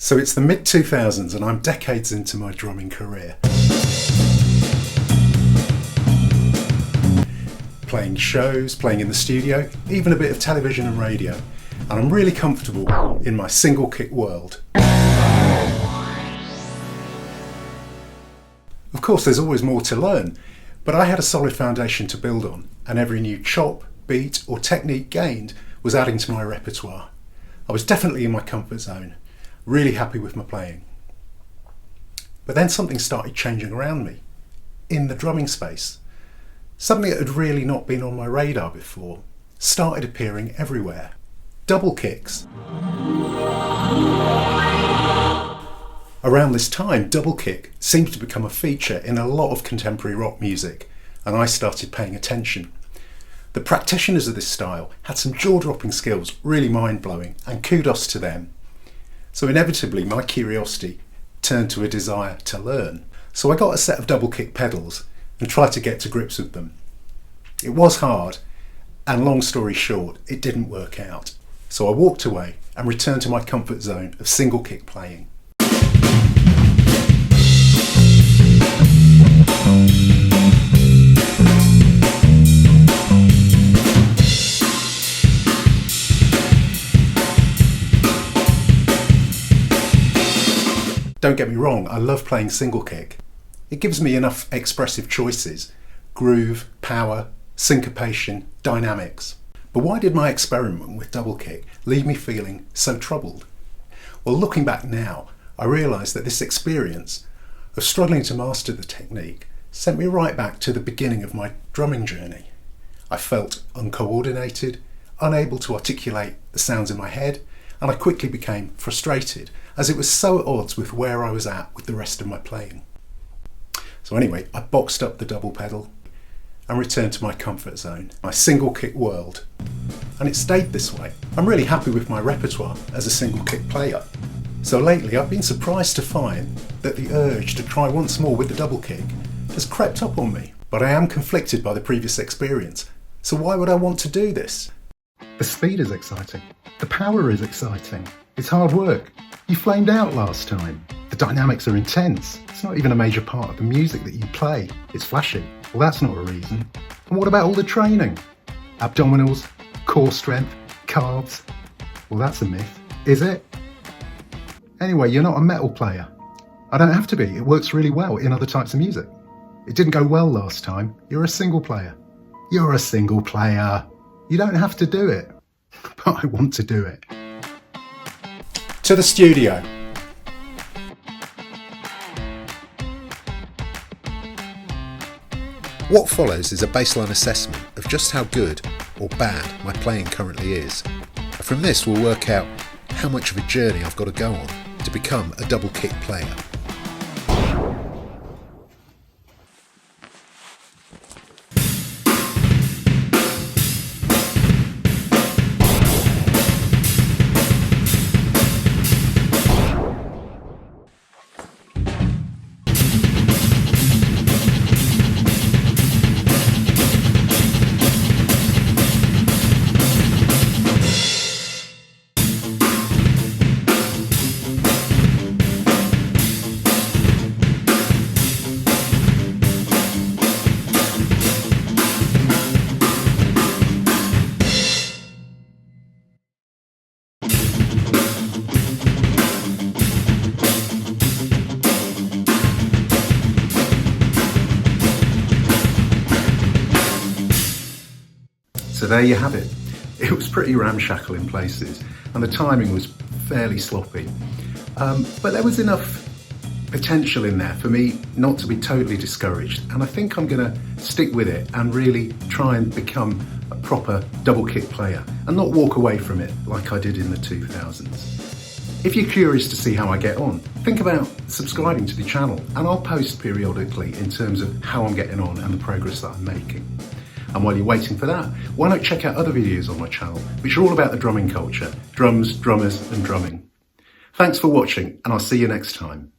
So it's the mid-2000s and I'm decades into my drumming career. Playing shows, playing in the studio, even a bit of television and radio. And I'm really comfortable in my single kick world. Of course, there's always more to learn, but I had a solid foundation to build on, and every new chop, beat or technique gained was adding to my repertoire. I was definitely in my comfort zone, really happy with my playing. But then something started changing around me, in the drumming space. Something that had really not been on my radar before started appearing everywhere. Double kicks. Around this time, double kick seemed to become a feature in a lot of contemporary rock music, and I started paying attention. The practitioners of this style had some jaw-dropping skills, really mind-blowing, and kudos to them. So inevitably my curiosity turned to a desire to learn. So I got a set of double kick pedals and tried to get to grips with them. It was hard, and long story short, it didn't work out. So I walked away and returned to my comfort zone of single kick playing. Don't get me wrong, I love playing single kick. It gives me enough expressive choices, groove, power, syncopation, dynamics. But why did my experiment with double kick leave me feeling so troubled? Well, looking back now, I realise that this experience of struggling to master the technique sent me right back to the beginning of my drumming journey. I felt uncoordinated, unable to articulate the sounds in my head, and I quickly became frustrated as it was so at odds with where I was at with the rest of my playing. So anyway, I boxed up the double pedal and returned to my comfort zone, my single kick world. And it stayed this way. I'm really happy with my repertoire as a single kick player. So lately I've been surprised to find that the urge to try once more with the double kick has crept up on me. But I am conflicted by the previous experience. So why would I want to do this? The speed is exciting. The power is exciting. It's hard work. You flamed out last time. The dynamics are intense. It's not even a major part of the music that you play. It's flashy. Well, that's not a reason. And what about all the training? Abdominals, core strength, calves? Well, that's a myth. Is it? Anyway, you're not a metal player. I don't have to be. It works really well in other types of music. It didn't go well last time. You're a single player. You're a single player. You don't have to do it. But I want to do it. To the studio. What follows is a baseline assessment of just how good or bad my playing currently is. From this we'll work out how much of a journey I've got to go on to become a double kick player. So there you have it. It was pretty ramshackle in places and the timing was fairly sloppy. But there was enough potential in there for me not to be totally discouraged, and I think I'm going to stick with it and really try and become a proper double kick player and not walk away from it like I did in the 2000s. If you're curious to see how I get on, think about subscribing to the channel and I'll post periodically in terms of how I'm getting on and the progress that I'm making. And while you're waiting for that, why not check out other videos on my channel, which are all about the drumming culture, drums, drummers and drumming. Thanks for watching, and I'll see you next time.